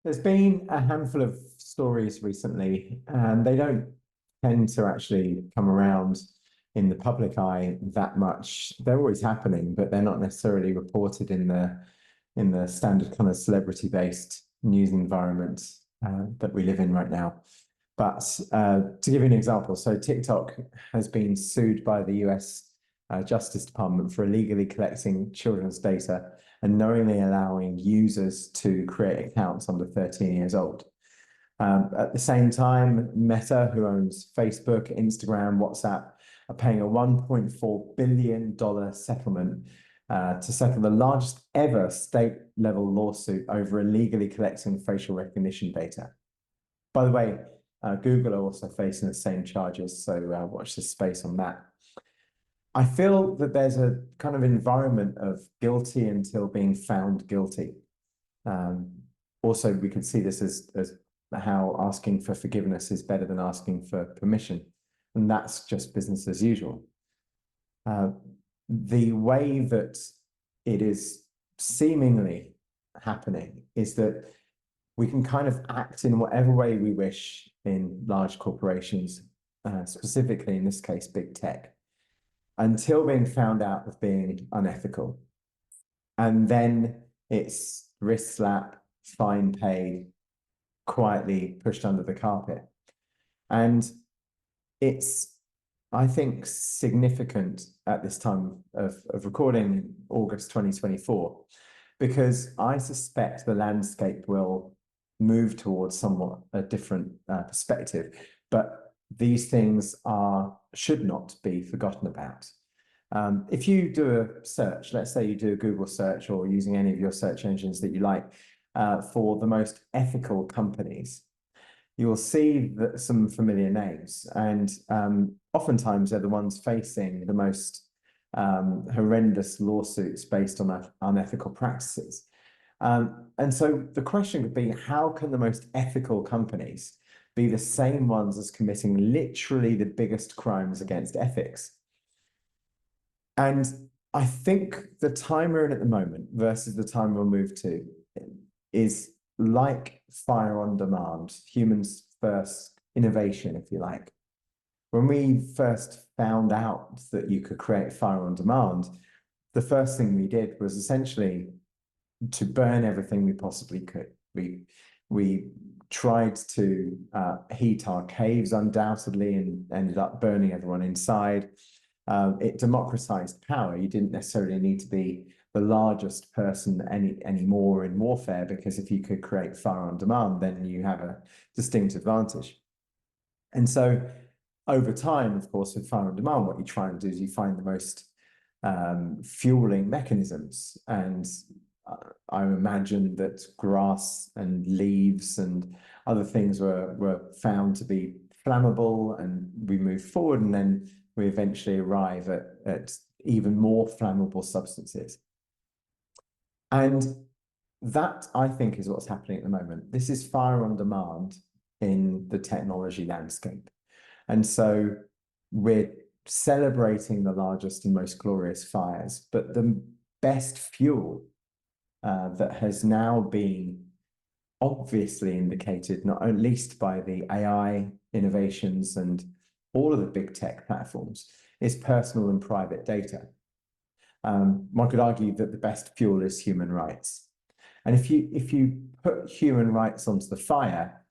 There's been a handful of stories recently, and they don't tend to actually come around in the public eye that much. They're always happening, but they're not necessarily reported in the standard kind of celebrity-based news environment that we live in right now. But to give you an example, so TikTok has been sued by the US Justice Department for illegally collecting children's data and knowingly allowing users to create accounts under 13 years old. At the same time, Meta, who owns Facebook, Instagram, WhatsApp, are paying a $1.4 billion settlement to settle the largest ever state-level lawsuit over illegally collecting facial recognition data. By the way, Google are also facing the same charges, so watch this space on that. I feel that there's a kind of environment of guilty until being found guilty. Also, we could see this as how asking for forgiveness is better than asking for permission. And that's just business as usual. The way that it is seemingly happening is that we can kind of act in whatever way we wish in large corporations, specifically in this case, big tech, until being found out of being unethical. And then it's wrist slap, fine paid, quietly pushed under the carpet. And it's, I think, significant at this time of recording August 2024, because I suspect the landscape will move towards somewhat a different perspective. But these things should not be forgotten about. If you do a search, let's say you do a Google search or using any of your search engines that you like for the most ethical companies, you'll see some familiar names. And oftentimes they're the ones facing the most horrendous lawsuits based on unethical practices. And so the question could be, how can the most ethical companies be the same ones as committing literally the biggest crimes against ethics? And I think the time we're in at the moment versus the time we'll move to is like fire on demand, humans first innovation, if you like. When we first found out that you could create fire on demand, the first thing we did was essentially to burn everything we possibly could. We tried to heat our caves undoubtedly and ended up burning everyone inside. It democratized power. You didn't necessarily need to be the largest person anymore in warfare, because if you could create fire on demand, then you have a distinct advantage. And so over time, of course, with fire on demand, what you try and do is you find the most fueling mechanisms. And I imagine that grass and leaves and other things were found to be flammable, and we move forward, and then we eventually arrive at even more flammable substances. And that, I think, is what's happening at the moment. This is fire on demand in the technology landscape. And so we're celebrating the largest and most glorious fires, but the best fuel that has now been obviously indicated, not at least by the AI innovations and all of the big tech platforms, is personal and private data. One could argue that the best fuel is human rights. And if you put human rights onto the fire,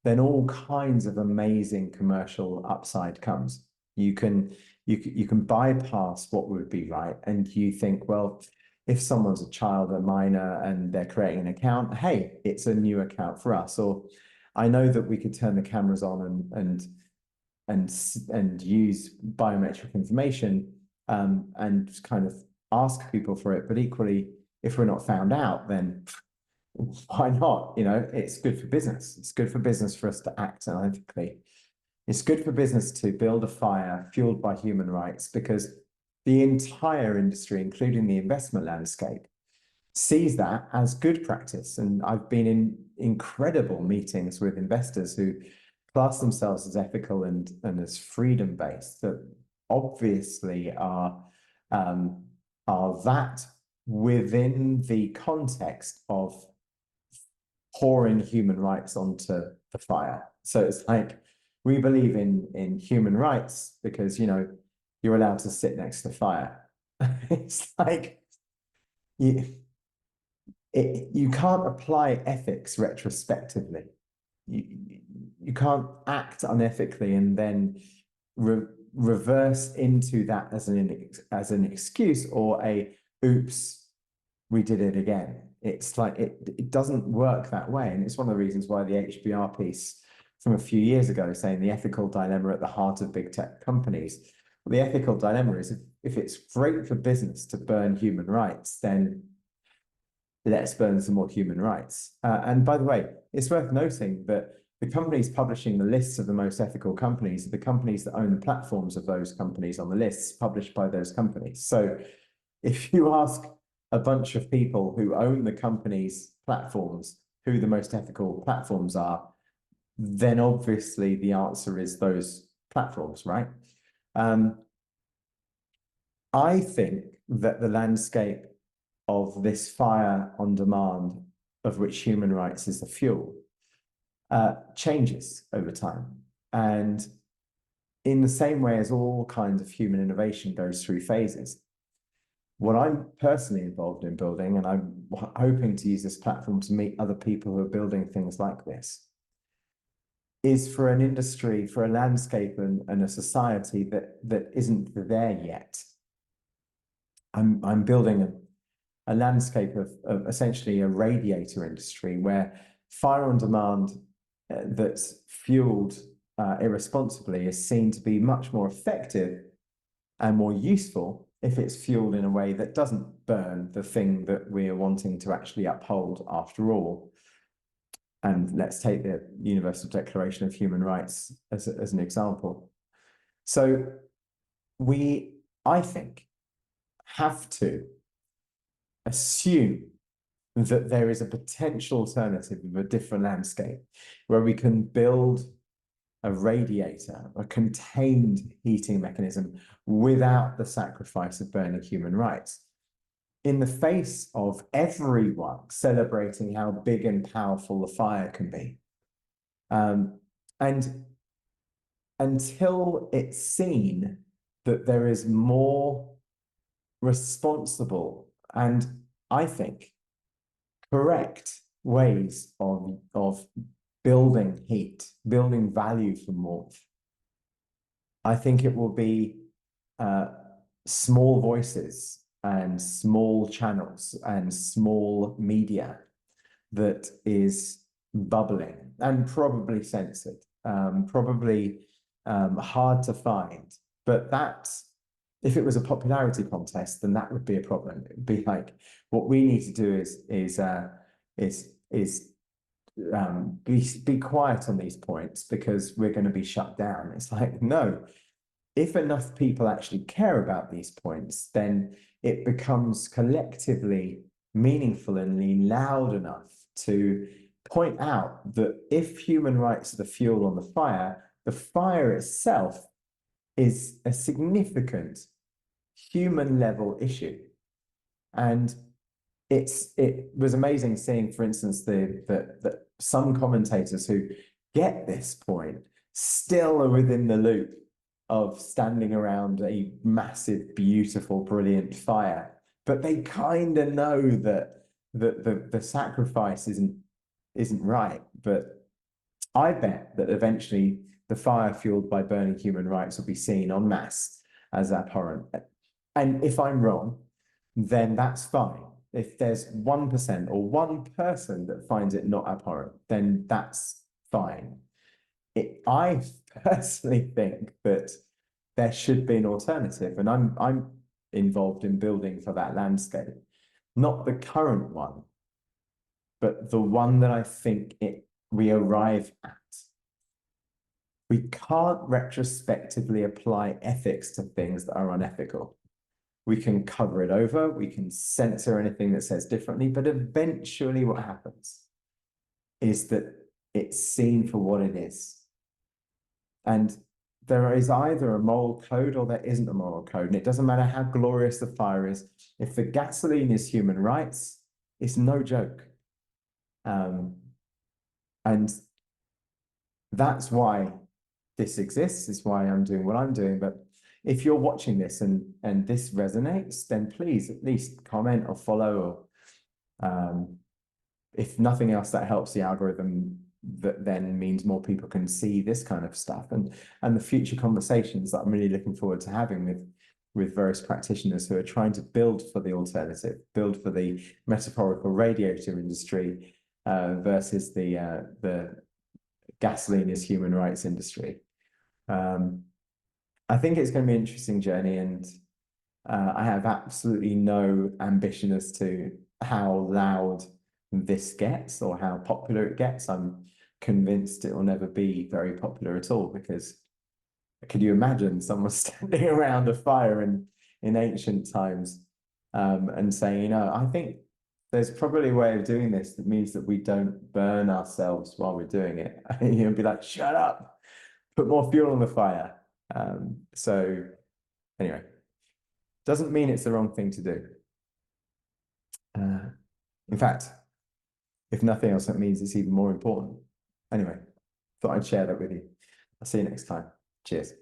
then all kinds of amazing commercial upside comes. You can bypass what would be right, and you think, well, if someone's a child, a minor, and they're creating an account, hey, it's a new account for us. Or I know that we could turn the cameras on and use biometric information and kind of ask people for it. But equally, if we're not found out, then why not? You know, it's good for business. It's good for business for us to act ethically. It's good for business to build a fire fueled by human rights, because the entire industry, including the investment landscape, sees that as good practice. And I've been in incredible meetings with investors who class themselves as ethical and as freedom-based, that obviously are that within the context of pouring human rights onto the fire. So it's like, we believe in human rights because, you know, you're allowed to sit next to fire. It's like, you can't apply ethics retrospectively. You can't act unethically and then reverse into that as an excuse or a oops, we did it again. It's like it doesn't work that way. And it's one of the reasons why the HBR piece from a few years ago saying the ethical dilemma at the heart of big tech companies. Well, the ethical dilemma is if it's great for business to burn human rights, then let's burn some more human rights. And by the way, it's worth noting that the companies publishing the lists of the most ethical companies are the companies that own the platforms of those companies on the lists published by those companies. So if you ask a bunch of people who own the company's platforms who the most ethical platforms are, then obviously the answer is those platforms, right? I think that the landscape of this fire on demand, of which human rights is the fuel, changes over time. And in the same way as all kinds of human innovation goes through phases, what I'm personally involved in building, and I'm hoping to use this platform to meet other people who are building things like this, is for an industry, for a landscape and a society that isn't there yet. I'm building a landscape of essentially a radiator industry where fire on demand that's fueled irresponsibly is seen to be much more effective and more useful if it's fueled in a way that doesn't burn the thing that we're wanting to actually uphold after all. And let's take the Universal Declaration of Human Rights as an example. So we, I think, have to assume that there is a potential alternative of a different landscape where we can build a radiator, a contained heating mechanism without the sacrifice of burning human rights. In the face of everyone celebrating how big and powerful the fire can be. And until it's seen that there is more responsible and, I think, correct ways of building heat, building value from warmth, I think it will be small voices and small channels and small media that is bubbling and probably censored, probably hard to find. But that's, if it was a popularity contest, then that would be a problem. It would be like, what we need to do is be quiet on these points because we're going to be shut down. It's like, no, if enough people actually care about these points, then it becomes collectively meaningful and loud enough to point out that if human rights are the fuel on the fire itself is a significant human level issue. And it was amazing seeing, for instance, that some commentators who get this point still are within the loop of standing around a massive, beautiful, brilliant fire, but they kind of know that the sacrifice isn't right. But I bet that eventually the fire fueled by burning human rights will be seen en masse as abhorrent. And if I'm wrong, then that's fine. If there's 1% or one person that finds it not abhorrent, then that's fine. I personally think that there should be an alternative, and I'm involved in building for that landscape, not the current one, but the one that I think we arrive at. We can't retrospectively apply ethics to things that are unethical. We can cover it over, we can censor anything that says differently, but eventually what happens is that it's seen for what it is. And there is either a moral code or there isn't a moral code. And it doesn't matter how glorious the fire is. If the gasoline is human rights, it's no joke. And that's why this exists, is why I'm doing what I'm doing. But if you're watching this and this resonates, then please at least comment or follow, or if nothing else, that helps the algorithm. That then means more people can see this kind of stuff, and the future conversations that I'm really looking forward to having with various practitioners who are trying to build for the alternative, build for the metaphorical radiator industry versus the gasoline is human rights industry. I think it's going to be an interesting journey, and I have absolutely no ambition as to how loud this gets or how popular it gets. I'm convinced it will never be very popular at all, because could you imagine someone standing around a fire in ancient times and saying, you know, I think there's probably a way of doing this that means that we don't burn ourselves while we're doing it. You'll be like, shut up, put more fuel on the fire. So anyway, doesn't mean it's the wrong thing to do. In fact, if nothing else, that means it's even more important. Anyway, thought I'd share that with you. I'll see you next time. Cheers.